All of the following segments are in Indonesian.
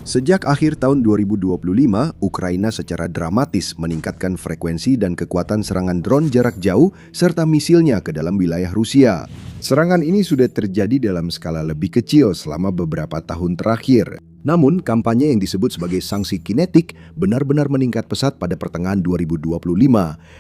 Sejak akhir tahun 2025, Ukraina secara dramatis meningkatkan frekuensi dan kekuatan serangan drone jarak jauh serta misilnya ke dalam wilayah Rusia. Serangan ini sudah terjadi dalam skala lebih kecil selama beberapa tahun terakhir. Namun, kampanye yang disebut sebagai sanksi kinetik benar-benar meningkat pesat pada pertengahan 2025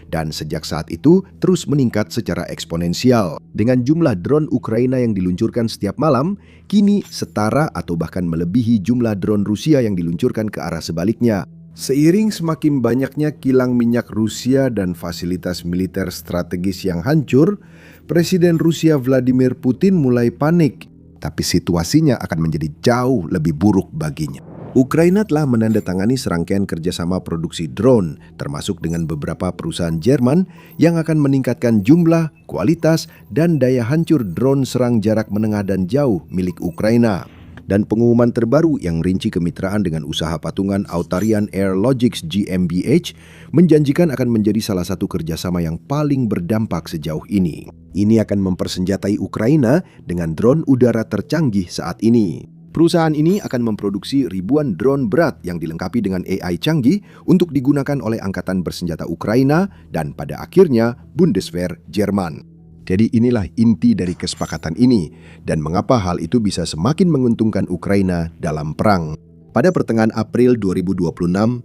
dan sejak saat itu terus meningkat secara eksponensial. Dengan jumlah drone Ukraina yang diluncurkan setiap malam, kini setara atau bahkan melebihi jumlah drone Rusia yang diluncurkan ke arah sebaliknya. Seiring semakin banyaknya kilang minyak Rusia dan fasilitas militer strategis yang hancur, Presiden Rusia Vladimir Putin mulai panik. Tapi situasinya akan menjadi jauh lebih buruk baginya. Ukraina telah menandatangani serangkaian kerjasama produksi drone, termasuk dengan beberapa perusahaan Jerman yang akan meningkatkan jumlah, kualitas, dan daya hancur drone serang jarak menengah dan jauh milik Ukraina. Dan pengumuman terbaru yang rinci kemitraan dengan usaha patungan Autarian Air Logics GmbH menjanjikan akan menjadi salah satu kerjasama yang paling berdampak sejauh ini. Ini akan mempersenjatai Ukraina dengan drone udara tercanggih saat ini. Perusahaan ini akan memproduksi ribuan drone berat yang dilengkapi dengan AI canggih untuk digunakan oleh Angkatan Bersenjata Ukraina dan pada akhirnya Bundeswehr Jerman. Jadi inilah inti dari kesepakatan ini dan mengapa hal itu bisa semakin menguntungkan Ukraina dalam perang. Pada pertengahan April 2026,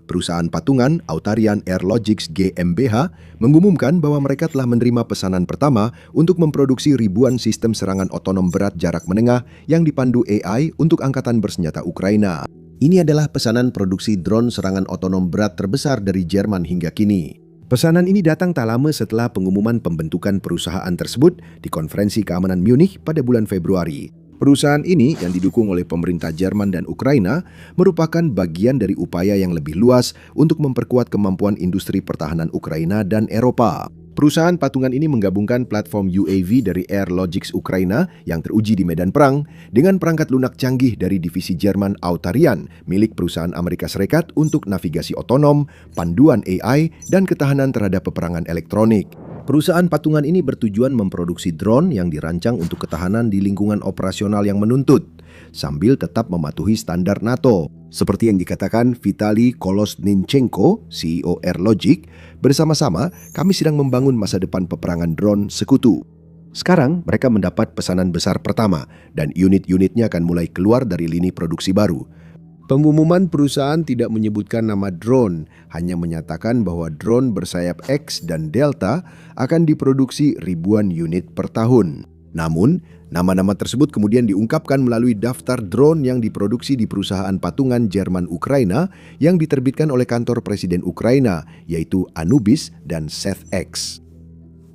perusahaan patungan Autarian Air Logics GmbH mengumumkan bahwa mereka telah menerima pesanan pertama untuk memproduksi ribuan sistem serangan otonom berat jarak menengah yang dipandu AI untuk Angkatan Bersenjata Ukraina. Ini adalah pesanan produksi drone serangan otonom berat terbesar dari Jerman hingga kini. Pesanan ini datang tak lama setelah pengumuman pembentukan perusahaan tersebut di Konferensi Keamanan Munich pada bulan Februari. Perusahaan ini yang didukung oleh pemerintah Jerman dan Ukraina merupakan bagian dari upaya yang lebih luas untuk memperkuat kemampuan industri pertahanan Ukraina dan Eropa. Perusahaan patungan ini menggabungkan platform UAV dari Air Logics Ukraina yang teruji di medan perang dengan perangkat lunak canggih dari divisi Jerman Autarian milik perusahaan Amerika Serikat untuk navigasi otonom, panduan AI, dan ketahanan terhadap peperangan elektronik. Perusahaan patungan ini bertujuan memproduksi drone yang dirancang untuk ketahanan di lingkungan operasional yang menuntut, sambil tetap mematuhi standar NATO. Seperti yang dikatakan Vitali Kolosninchenko, CEO Air Logic, bersama-sama kami sedang membangun masa depan peperangan drone sekutu. Sekarang mereka mendapat pesanan besar pertama dan unit-unitnya akan mulai keluar dari lini produksi baru. Pengumuman perusahaan tidak menyebutkan nama drone, hanya menyatakan bahwa drone bersayap X dan Delta akan diproduksi ribuan unit per tahun. Namun, nama-nama tersebut kemudian diungkapkan melalui daftar drone yang diproduksi di perusahaan patungan Jerman-Ukraina yang diterbitkan oleh kantor Presiden Ukraina, yaitu Anubis dan SethX.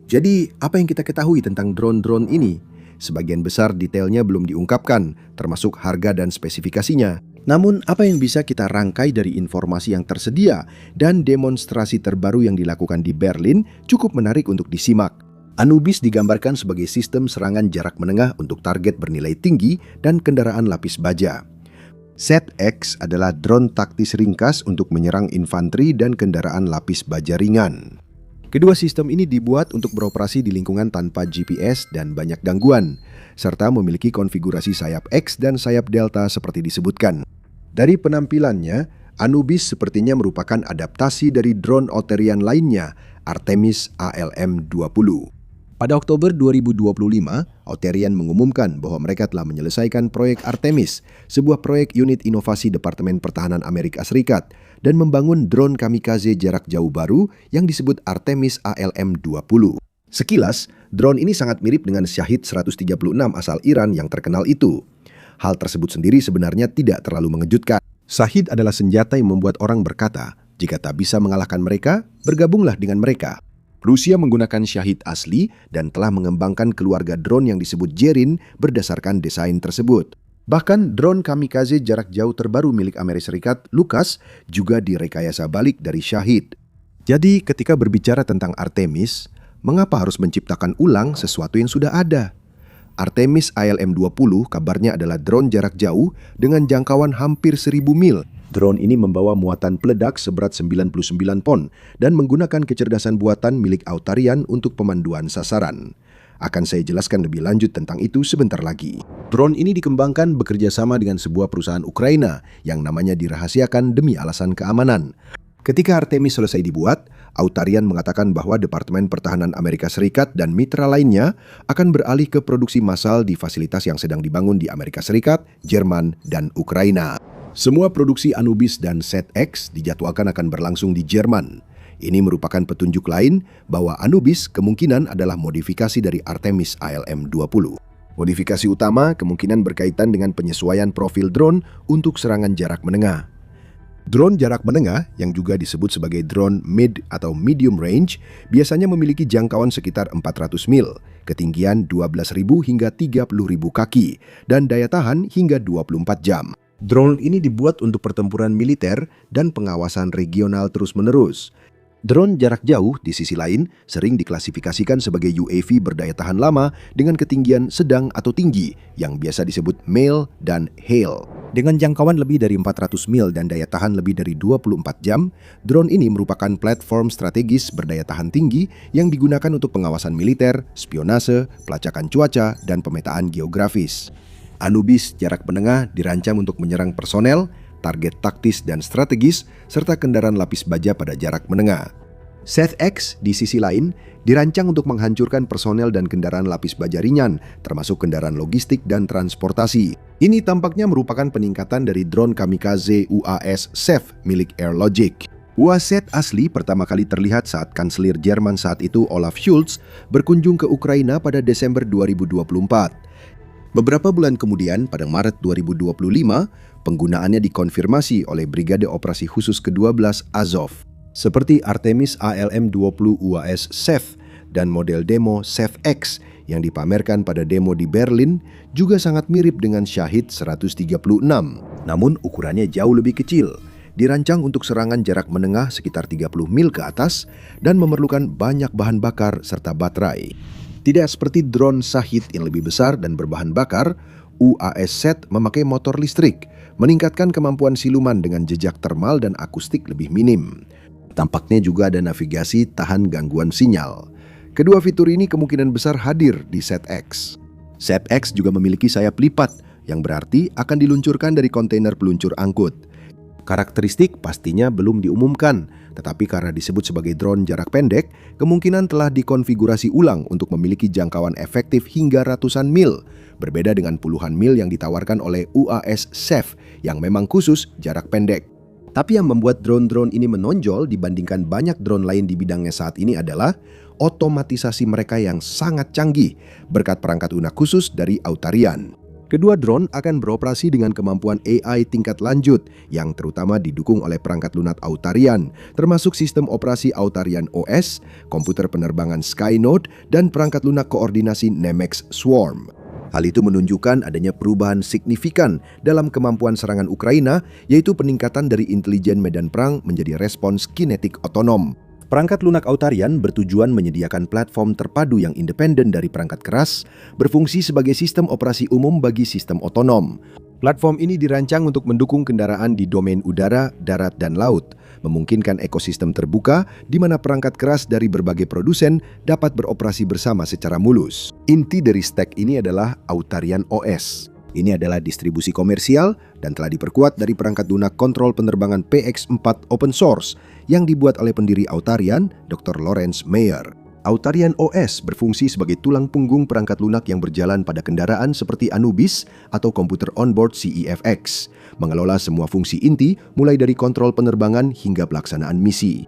Jadi, apa yang kita ketahui tentang drone-drone ini? Sebagian besar detailnya belum diungkapkan, termasuk harga dan spesifikasinya. Namun, apa yang bisa kita rangkai dari informasi yang tersedia dan demonstrasi terbaru yang dilakukan di Berlin cukup menarik untuk disimak. Anubis digambarkan sebagai sistem serangan jarak menengah untuk target bernilai tinggi dan kendaraan lapis baja. SethX adalah drone taktis ringkas untuk menyerang infanteri dan kendaraan lapis baja ringan. Kedua sistem ini dibuat untuk beroperasi di lingkungan tanpa GPS dan banyak gangguan, serta memiliki konfigurasi sayap X dan sayap Delta seperti disebutkan. Dari penampilannya, Anubis sepertinya merupakan adaptasi dari drone Autarian lainnya, Artemis ALM-20. Pada Oktober 2025, Autarian mengumumkan bahwa mereka telah menyelesaikan proyek Artemis, sebuah proyek unit inovasi Departemen Pertahanan Amerika Serikat, dan membangun drone kamikaze jarak jauh baru yang disebut Artemis ALM-20. Sekilas, drone ini sangat mirip dengan Shahid 136 asal Iran yang terkenal itu. Hal tersebut sendiri sebenarnya tidak terlalu mengejutkan. Shahid adalah senjata yang membuat orang berkata, jika tak bisa mengalahkan mereka, bergabunglah dengan mereka. Rusia menggunakan Shahid asli dan telah mengembangkan keluarga drone yang disebut Jerin berdasarkan desain tersebut. Bahkan drone kamikaze jarak jauh terbaru milik Amerika Serikat, Lucas, juga direkayasa balik dari Shahid. Jadi ketika berbicara tentang Artemis, mengapa harus menciptakan ulang sesuatu yang sudah ada? Artemis ALM-20 kabarnya adalah drone jarak jauh dengan jangkauan hampir 1000 mil. Drone ini membawa muatan peledak seberat 99 pon dan menggunakan kecerdasan buatan milik Autarian untuk pemanduan sasaran. Akan saya jelaskan lebih lanjut tentang itu sebentar lagi. Drone ini dikembangkan bekerja sama dengan sebuah perusahaan Ukraina yang namanya dirahasiakan demi alasan keamanan. Ketika Artemis selesai dibuat, Autarian mengatakan bahwa Departemen Pertahanan Amerika Serikat dan mitra lainnya akan beralih ke produksi massal di fasilitas yang sedang dibangun di Amerika Serikat, Jerman, dan Ukraina. Semua produksi Anubis dan SET-X dijadwalkan akan berlangsung di Jerman. Ini merupakan petunjuk lain bahwa Anubis kemungkinan adalah modifikasi dari Artemis ALM-20. Modifikasi utama kemungkinan berkaitan dengan penyesuaian profil drone untuk serangan jarak menengah. Drone jarak menengah, yang juga disebut sebagai drone mid atau medium range, biasanya memiliki jangkauan sekitar 400 mil, ketinggian 12.000 hingga 30.000 kaki, dan daya tahan hingga 24 jam. Drone ini dibuat untuk pertempuran militer dan pengawasan regional terus-menerus. Drone jarak jauh di sisi lain sering diklasifikasikan sebagai UAV berdaya tahan lama dengan ketinggian sedang atau tinggi yang biasa disebut MALE dan HALE. Dengan jangkauan lebih dari 400 mil dan daya tahan lebih dari 24 jam, drone ini merupakan platform strategis berdaya tahan tinggi yang digunakan untuk pengawasan militer, spionase, pelacakan cuaca, dan pemetaan geografis. Anubis jarak menengah dirancang untuk menyerang personel, target taktis dan strategis, serta kendaraan lapis baja pada jarak menengah. SET-X di sisi lain dirancang untuk menghancurkan personel dan kendaraan lapis baja ringan, termasuk kendaraan logistik dan transportasi. Ini tampaknya merupakan peningkatan dari drone kamikaze UAS-SEF milik Airlogic. UAS-SET asli pertama kali terlihat saat Kanselir Jerman saat itu Olaf Scholz berkunjung ke Ukraina pada Desember 2024. Beberapa bulan kemudian, pada Maret 2025, penggunaannya dikonfirmasi oleh Brigade Operasi Khusus ke-12 Azov. Seperti Artemis ALM-20 UAS-SEF dan model demo SEF-X yang dipamerkan pada demo di Berlin juga sangat mirip dengan Shahid 136. Namun ukurannya jauh lebih kecil, dirancang untuk serangan jarak menengah sekitar 30 mil ke atas dan memerlukan banyak bahan bakar serta baterai. Tidak seperti drone Shahid yang lebih besar dan berbahan bakar, UAS-SET memakai motor listrik, meningkatkan kemampuan siluman dengan jejak termal dan akustik lebih minim. Tampaknya juga ada navigasi tahan gangguan sinyal. Kedua fitur ini kemungkinan besar hadir di SET-X. SET-X juga memiliki sayap lipat, yang berarti akan diluncurkan dari kontainer peluncur angkut. Karakteristik pastinya belum diumumkan, tetapi karena disebut sebagai drone jarak pendek, kemungkinan telah dikonfigurasi ulang untuk memiliki jangkauan efektif hingga ratusan mil, berbeda dengan puluhan mil yang ditawarkan oleh UAS-SEF yang memang khusus jarak pendek. Tapi yang membuat drone-drone ini menonjol dibandingkan banyak drone lain di bidangnya saat ini adalah otomatisasi mereka yang sangat canggih berkat perangkat lunak khusus dari Autarian. Kedua drone akan beroperasi dengan kemampuan AI tingkat lanjut yang terutama didukung oleh perangkat lunak Autarian, termasuk sistem operasi Autarian OS, komputer penerbangan Skynode, dan perangkat lunak koordinasi Nemex Swarm. Hal itu menunjukkan adanya perubahan signifikan dalam kemampuan serangan Ukraina, yaitu peningkatan dari intelijen medan perang menjadi respons kinetik otonom. Perangkat lunak Autarian bertujuan menyediakan platform terpadu yang independen dari perangkat keras, berfungsi sebagai sistem operasi umum bagi sistem otonom. Platform ini dirancang untuk mendukung kendaraan di domain udara, darat, dan laut, memungkinkan ekosistem terbuka di mana perangkat keras dari berbagai produsen dapat beroperasi bersama secara mulus. Inti dari stack ini adalah Autarian OS. Ini adalah distribusi komersial dan telah diperkuat dari perangkat lunak kontrol penerbangan PX4 open source yang dibuat oleh pendiri Autarian, Dr. Lawrence Mayer. Autarian OS berfungsi sebagai tulang punggung perangkat lunak yang berjalan pada kendaraan seperti Anubis atau komputer onboard CEFX, mengelola semua fungsi inti mulai dari kontrol penerbangan hingga pelaksanaan misi.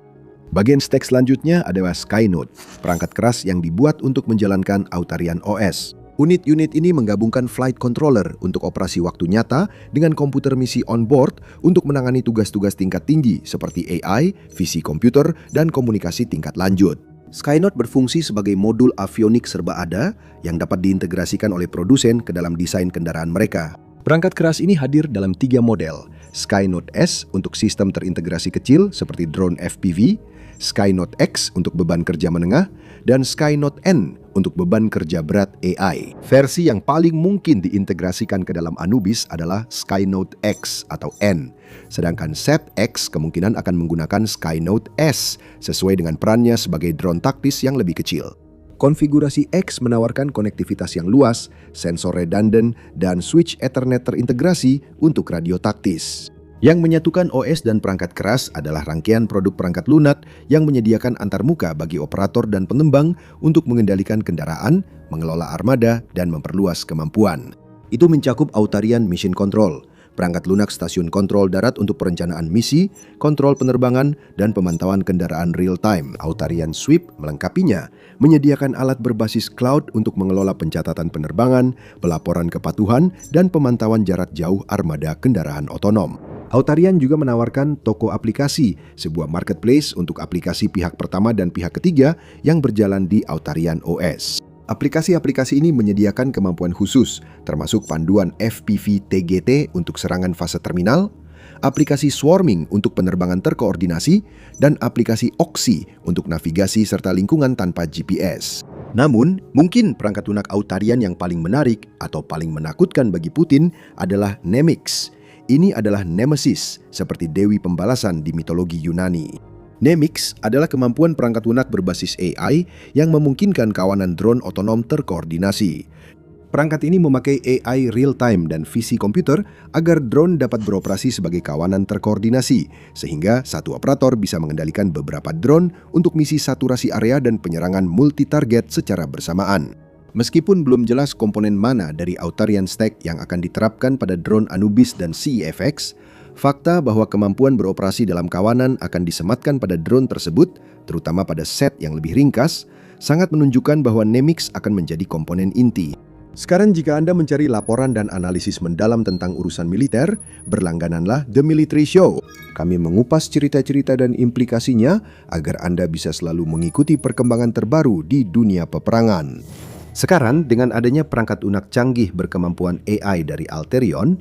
Bagian stack selanjutnya adalah Skynode, perangkat keras yang dibuat untuk menjalankan Autarian OS. Unit-unit ini menggabungkan flight controller untuk operasi waktu nyata dengan komputer misi on-board untuk menangani tugas-tugas tingkat tinggi seperti AI, visi komputer, dan komunikasi tingkat lanjut. Skynode berfungsi sebagai modul avionik serba ada yang dapat diintegrasikan oleh produsen ke dalam desain kendaraan mereka. Perangkat keras ini hadir dalam 3 model, Skynode S untuk sistem terintegrasi kecil seperti drone FPV, Skynode X untuk beban kerja menengah, dan Skynode N untuk beban kerja berat AI. Versi yang paling mungkin diintegrasikan ke dalam Anubis adalah Skynode X atau N, sedangkan SET-X kemungkinan akan menggunakan Skynode S sesuai dengan perannya sebagai drone taktis yang lebih kecil. Konfigurasi X menawarkan konektivitas yang luas, sensor redundant, dan switch Ethernet terintegrasi untuk radio taktis. Yang menyatukan OS dan perangkat keras adalah rangkaian produk perangkat lunak yang menyediakan antarmuka bagi operator dan pengembang untuk mengendalikan kendaraan, mengelola armada, dan memperluas kemampuan. Itu mencakup Autarian Mission Control, perangkat lunak stasiun kontrol darat untuk perencanaan misi, kontrol penerbangan, dan pemantauan kendaraan real-time. Autarian Sweep melengkapinya, menyediakan alat berbasis cloud untuk mengelola pencatatan penerbangan, pelaporan kepatuhan, dan pemantauan jarak jauh armada kendaraan otonom. Autarian juga menawarkan toko aplikasi, sebuah marketplace untuk aplikasi pihak pertama dan pihak ketiga yang berjalan di Autarian OS. Aplikasi-aplikasi ini menyediakan kemampuan khusus, termasuk panduan FPV TGT untuk serangan fase terminal, aplikasi swarming untuk penerbangan terkoordinasi, dan aplikasi OXI untuk navigasi serta lingkungan tanpa GPS. Namun, mungkin perangkat lunak Autarian yang paling menarik atau paling menakutkan bagi Putin adalah Nemix. Ini adalah Nemesis, seperti dewi pembalasan di mitologi Yunani. Nemix adalah kemampuan perangkat lunak berbasis AI yang memungkinkan kawanan drone otonom terkoordinasi. Perangkat ini memakai AI real-time dan visi komputer agar drone dapat beroperasi sebagai kawanan terkoordinasi, sehingga satu operator bisa mengendalikan beberapa drone untuk misi saturasi area dan penyerangan multi-target secara bersamaan. Meskipun belum jelas komponen mana dari Autarian Stack yang akan diterapkan pada drone Anubis dan CEFX, fakta bahwa kemampuan beroperasi dalam kawanan akan disematkan pada drone tersebut, terutama pada set yang lebih ringkas, sangat menunjukkan bahwa Nemix akan menjadi komponen inti. Sekarang jika Anda mencari laporan dan analisis mendalam tentang urusan militer, berlanggananlah The Military Show. Kami mengupas cerita-cerita dan implikasinya agar Anda bisa selalu mengikuti perkembangan terbaru di dunia peperangan. Sekarang, dengan adanya perangkat lunak canggih berkemampuan AI dari Alterion,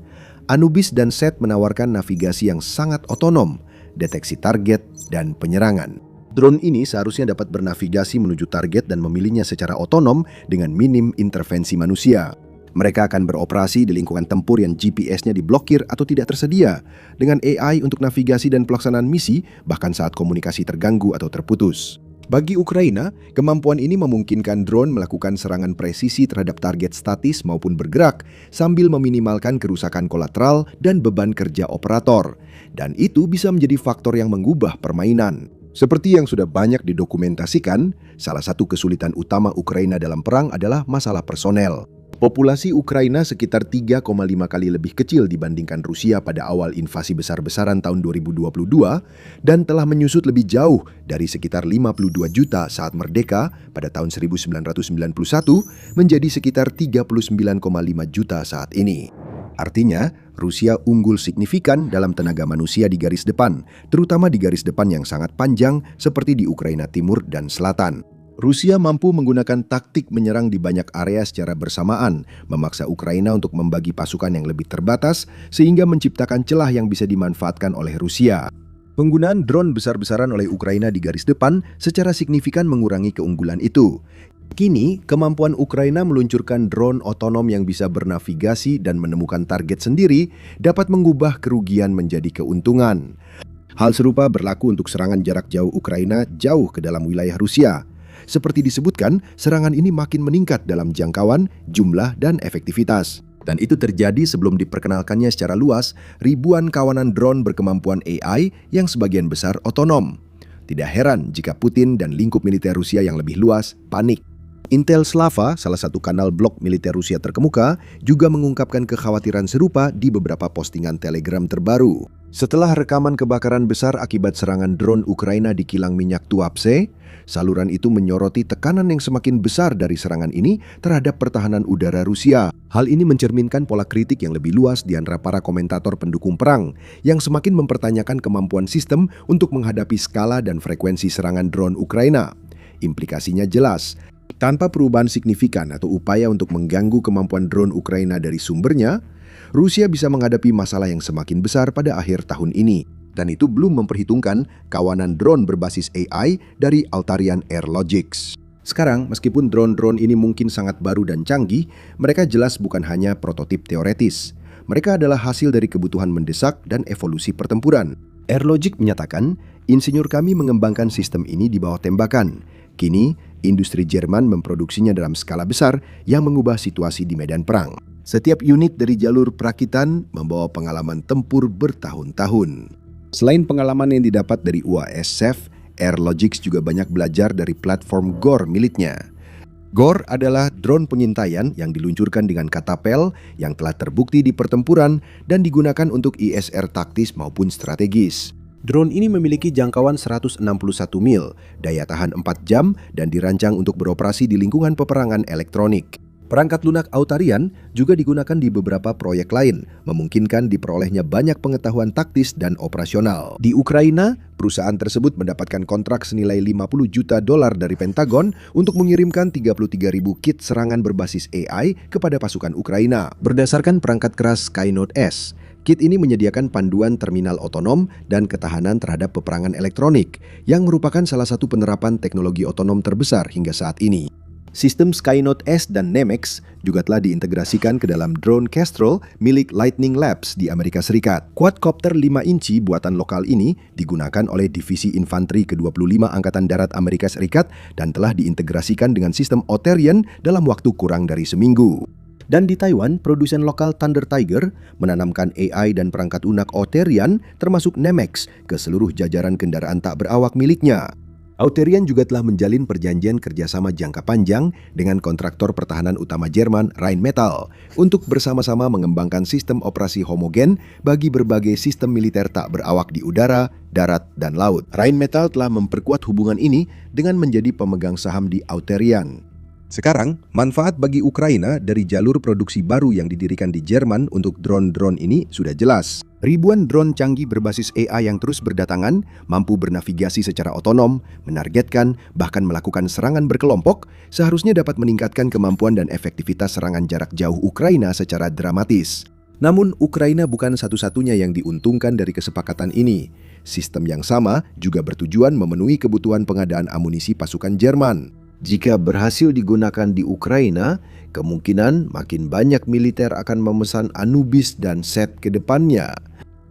Anubis dan Set menawarkan navigasi yang sangat otonom, deteksi target, dan penyerangan. Drone ini seharusnya dapat bernavigasi menuju target dan memilihnya secara otonom dengan minim intervensi manusia. Mereka akan beroperasi di lingkungan tempur yang GPS-nya diblokir atau tidak tersedia, dengan AI untuk navigasi dan pelaksanaan misi, bahkan saat komunikasi terganggu atau terputus. Bagi Ukraina, kemampuan ini memungkinkan drone melakukan serangan presisi terhadap target statis maupun bergerak sambil meminimalkan kerusakan kolateral dan beban kerja operator. Dan itu bisa menjadi faktor yang mengubah permainan. Seperti yang sudah banyak didokumentasikan, salah satu kesulitan utama Ukraina dalam perang adalah masalah personel. Populasi Ukraina sekitar 3,5 kali lebih kecil dibandingkan Rusia pada awal invasi besar-besaran tahun 2022 dan telah menyusut lebih jauh dari sekitar 52 juta saat merdeka pada tahun 1991 menjadi sekitar 39,5 juta saat ini. Artinya, Rusia unggul signifikan dalam tenaga manusia di garis depan, terutama di garis depan yang sangat panjang seperti di Ukraina Timur dan Selatan. Rusia mampu menggunakan taktik menyerang di banyak area secara bersamaan, memaksa Ukraina untuk membagi pasukan yang lebih terbatas sehingga menciptakan celah yang bisa dimanfaatkan oleh Rusia. Penggunaan drone besar-besaran oleh Ukraina di garis depan secara signifikan mengurangi keunggulan itu. Kini, kemampuan Ukraina meluncurkan drone otonom yang bisa bernavigasi dan menemukan target sendiri dapat mengubah kerugian menjadi keuntungan. Hal serupa berlaku untuk serangan jarak jauh Ukraina jauh ke dalam wilayah Rusia. Seperti disebutkan, serangan ini makin meningkat dalam jangkauan, jumlah, dan efektivitas. Dan itu terjadi sebelum diperkenalkannya secara luas ribuan kawanan drone berkemampuan AI yang sebagian besar otonom. Tidak heran jika Putin dan lingkup militer Rusia yang lebih luas panik. Intel Slava, salah satu kanal blog militer Rusia terkemuka, juga mengungkapkan kekhawatiran serupa di beberapa postingan Telegram terbaru. Setelah rekaman kebakaran besar akibat serangan drone Ukraina di kilang minyak Tuapse, saluran itu menyoroti tekanan yang semakin besar dari serangan ini terhadap pertahanan udara Rusia. Hal ini mencerminkan pola kritik yang lebih luas di antara para komentator pendukung perang, yang semakin mempertanyakan kemampuan sistem untuk menghadapi skala dan frekuensi serangan drone Ukraina. Implikasinya jelas. Tanpa perubahan signifikan atau upaya untuk mengganggu kemampuan drone Ukraina dari sumbernya, Rusia bisa menghadapi masalah yang semakin besar pada akhir tahun ini. Dan itu belum memperhitungkan kawanan drone berbasis AI dari Altarian Air Logics. Sekarang, meskipun drone-drone ini mungkin sangat baru dan canggih, mereka jelas bukan hanya prototip teoretis. Mereka adalah hasil dari kebutuhan mendesak dan evolusi pertempuran. Air Logic menyatakan, insinyur kami mengembangkan sistem ini di bawah tembakan. Kini, industri Jerman memproduksinya dalam skala besar yang mengubah situasi di medan perang. Setiap unit dari jalur perakitan membawa pengalaman tempur bertahun-tahun. Selain pengalaman yang didapat dari UAS-SAF, Air Logics juga banyak belajar dari platform GOR miliknya. GOR adalah drone pengintaian yang diluncurkan dengan katapel yang telah terbukti di pertempuran dan digunakan untuk ISR taktis maupun strategis. Drone ini memiliki jangkauan 161 mil, daya tahan 4 jam, dan dirancang untuk beroperasi di lingkungan peperangan elektronik. Perangkat lunak Autarian juga digunakan di beberapa proyek lain, memungkinkan diperolehnya banyak pengetahuan taktis dan operasional. Di Ukraina, perusahaan tersebut mendapatkan kontrak senilai $50 juta dari Pentagon untuk mengirimkan 33.000 kit serangan berbasis AI kepada pasukan Ukraina. Berdasarkan perangkat keras Skynote S, kit ini menyediakan panduan terminal otonom dan ketahanan terhadap peperangan elektronik, yang merupakan salah satu penerapan teknologi otonom terbesar hingga saat ini. Sistem Skynote S dan Nemex juga telah diintegrasikan ke dalam drone Kestrel milik Lightning Labs di Amerika Serikat. Quadcopter 5 inci buatan lokal ini digunakan oleh Divisi Infanteri ke-25 Angkatan Darat Amerika Serikat dan telah diintegrasikan dengan sistem Autarian dalam waktu kurang dari seminggu. Dan di Taiwan, produsen lokal Thunder Tiger menanamkan AI dan perangkat lunak Autarian termasuk Nemex ke seluruh jajaran kendaraan tak berawak miliknya. Autarian juga telah menjalin perjanjian kerjasama jangka panjang dengan kontraktor pertahanan utama Jerman Rheinmetall untuk bersama-sama mengembangkan sistem operasi homogen bagi berbagai sistem militer tak berawak di udara, darat, dan laut. Rheinmetall telah memperkuat hubungan ini dengan menjadi pemegang saham di Autarian. Sekarang, manfaat bagi Ukraina dari jalur produksi baru yang didirikan di Jerman untuk drone-drone ini sudah jelas. Ribuan drone canggih berbasis AI yang terus berdatangan, mampu bernavigasi secara otonom, menargetkan, bahkan melakukan serangan berkelompok, seharusnya dapat meningkatkan kemampuan dan efektivitas serangan jarak jauh Ukraina secara dramatis. Namun, Ukraina bukan satu-satunya yang diuntungkan dari kesepakatan ini. Sistem yang sama juga bertujuan memenuhi kebutuhan pengadaan amunisi pasukan Jerman. Jika berhasil digunakan di Ukraina, kemungkinan makin banyak militer akan memesan Anubis dan Set ke depannya.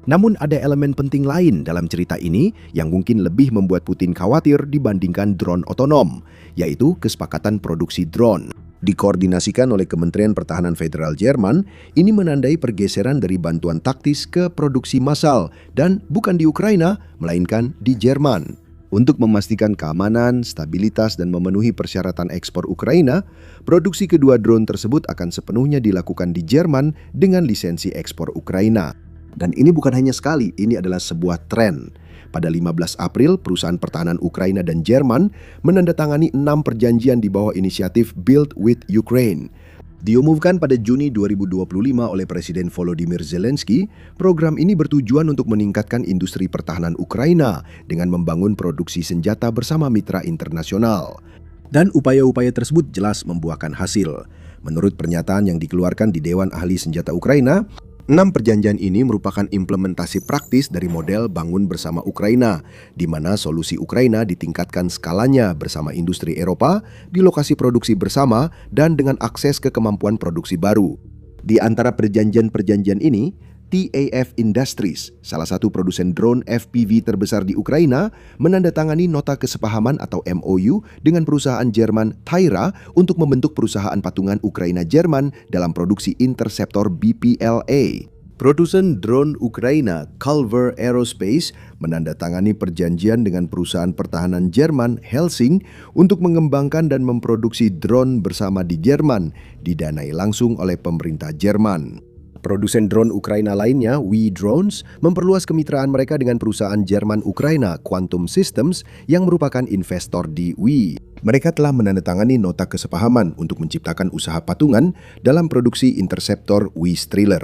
Namun ada elemen penting lain dalam cerita ini yang mungkin lebih membuat Putin khawatir dibandingkan drone otonom, yaitu kesepakatan produksi drone. Dikoordinasikan oleh Kementerian Pertahanan Federal Jerman, ini menandai pergeseran dari bantuan taktis ke produksi massal dan bukan di Ukraina, melainkan di Jerman. Untuk memastikan keamanan, stabilitas, dan memenuhi persyaratan ekspor Ukraina, produksi kedua drone tersebut akan sepenuhnya dilakukan di Jerman dengan lisensi ekspor Ukraina. Dan ini bukan hanya sekali, ini adalah sebuah tren. Pada 15 April, perusahaan pertahanan Ukraina dan Jerman menandatangani 6 perjanjian di bawah inisiatif Build with Ukraine. Diumumkan pada Juni 2025 oleh Presiden Volodymyr Zelensky, program ini bertujuan untuk meningkatkan industri pertahanan Ukraina dengan membangun produksi senjata bersama mitra internasional. Dan upaya-upaya tersebut jelas membuahkan hasil. Menurut pernyataan yang dikeluarkan di Dewan Ahli Senjata Ukraina, 6 perjanjian ini merupakan implementasi praktis dari model bangun bersama Ukraina, di mana solusi Ukraina ditingkatkan skalanya bersama industri Eropa, di lokasi produksi bersama, dan dengan akses ke kemampuan produksi baru. Di antara perjanjian-perjanjian ini, TAF Industries, salah satu produsen drone FPV terbesar di Ukraina, menandatangani nota kesepahaman atau MOU dengan perusahaan Jerman Tyra untuk membentuk perusahaan patungan Ukraina-Jerman dalam produksi interceptor BPLA. Produsen drone Ukraina, Culver Aerospace, menandatangani perjanjian dengan perusahaan pertahanan Jerman, Helsing, untuk mengembangkan dan memproduksi drone bersama di Jerman, didanai langsung oleh pemerintah Jerman. Produsen drone Ukraina lainnya, WE Drones, memperluas kemitraan mereka dengan perusahaan Jerman Ukraina, Quantum Systems, yang merupakan investor di WE. Mereka telah menandatangani nota kesepahaman untuk menciptakan usaha patungan dalam produksi interceptor WE Strehler.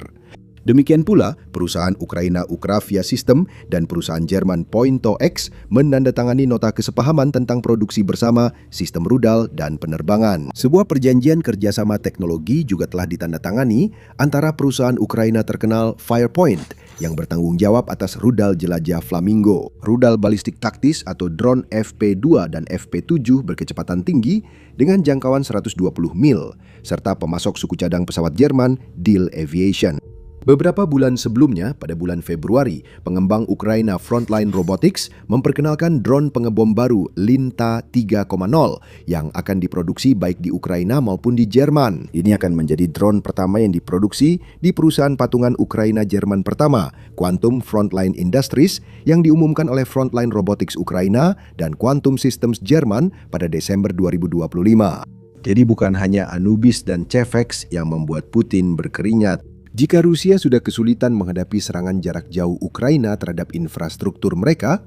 Demikian pula, perusahaan Ukraina Ukravia System dan perusahaan Jerman Pointo-X menandatangani nota kesepahaman tentang produksi bersama, sistem rudal, dan penerbangan. Sebuah perjanjian kerjasama teknologi juga telah ditandatangani antara perusahaan Ukraina terkenal Firepoint yang bertanggung jawab atas rudal jelajah Flamingo, rudal balistik taktis atau drone FP2 dan FP7 berkecepatan tinggi dengan jangkauan 120 mil, serta pemasok suku cadang pesawat Jerman Diehl Aviation. Beberapa bulan sebelumnya, pada bulan Februari, pengembang Ukraina Frontline Robotics memperkenalkan drone pengebom baru Linta 3.0 yang akan diproduksi baik di Ukraina maupun di Jerman. Ini akan menjadi drone pertama yang diproduksi di perusahaan patungan Ukraina Jerman pertama, Quantum Frontline Industries, yang diumumkan oleh Frontline Robotics Ukraina dan Quantum Systems Jerman pada Desember 2025. Jadi bukan hanya Anubis dan Chefex yang membuat Putin berkeringat. Jika Rusia sudah kesulitan menghadapi serangan jarak jauh Ukraina terhadap infrastruktur mereka,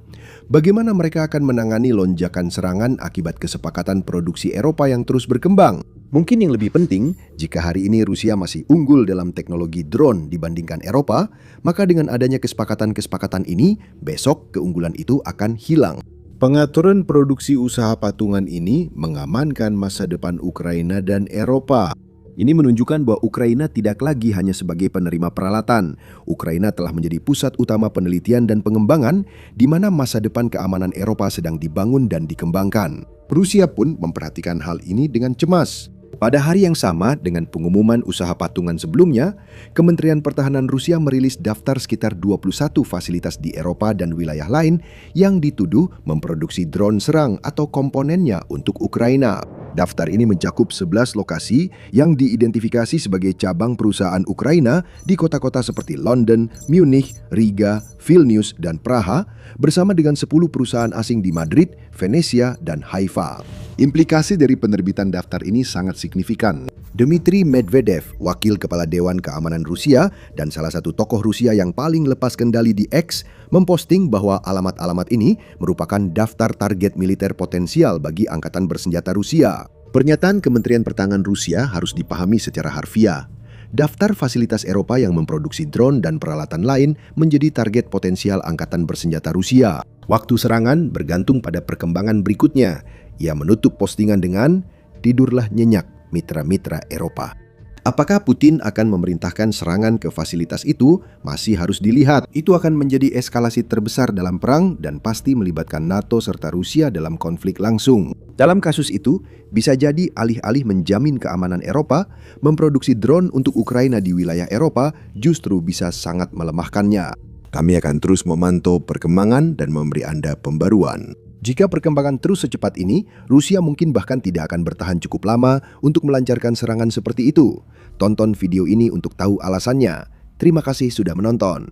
bagaimana mereka akan menangani lonjakan serangan akibat kesepakatan produksi Eropa yang terus berkembang? Mungkin yang lebih penting, jika hari ini Rusia masih unggul dalam teknologi drone dibandingkan Eropa, maka dengan adanya kesepakatan-kesepakatan ini, besok keunggulan itu akan hilang. Pengaturan produksi usaha patungan ini mengamankan masa depan Ukraina dan Eropa. Ini menunjukkan bahwa Ukraina tidak lagi hanya sebagai penerima peralatan. Ukraina telah menjadi pusat utama penelitian dan pengembangan di mana masa depan keamanan Eropa sedang dibangun dan dikembangkan. Rusia pun memperhatikan hal ini dengan cemas. Pada hari yang sama dengan pengumuman usaha patungan sebelumnya, Kementerian Pertahanan Rusia merilis daftar sekitar 21 fasilitas di Eropa dan wilayah lain yang dituduh memproduksi drone serang atau komponennya untuk Ukraina. Daftar ini mencakup 11 lokasi yang diidentifikasi sebagai cabang perusahaan Ukraina di kota-kota seperti London, Munich, Riga, Vilnius, dan Praha, bersama dengan 10 perusahaan asing di Madrid, Venesia, dan Haifa. Implikasi dari penerbitan daftar ini sangat signifikan. Dmitry Medvedev, wakil kepala Dewan Keamanan Rusia dan salah satu tokoh Rusia yang paling lepas kendali di X, memposting bahwa alamat-alamat ini merupakan daftar target militer potensial bagi angkatan bersenjata Rusia. Pernyataan Kementerian Pertahanan Rusia harus dipahami secara harfiah. Daftar fasilitas Eropa yang memproduksi drone dan peralatan lain menjadi target potensial angkatan bersenjata Rusia. Waktu serangan bergantung pada perkembangan berikutnya. Ia menutup postingan dengan, "Tidurlah nyenyak, mitra-mitra Eropa." Apakah Putin akan memerintahkan serangan ke fasilitas itu masih harus dilihat. Itu akan menjadi eskalasi terbesar dalam perang dan pasti melibatkan NATO serta Rusia dalam konflik langsung. Dalam kasus itu, bisa jadi alih-alih menjamin keamanan Eropa, memproduksi drone untuk Ukraina di wilayah Eropa justru bisa sangat melemahkannya. Kami akan terus memantau perkembangan dan memberi Anda pembaruan. Jika perkembangan terus secepat ini, Rusia mungkin bahkan tidak akan bertahan cukup lama untuk melancarkan serangan seperti itu. Tonton video ini untuk tahu alasannya. Terima kasih sudah menonton.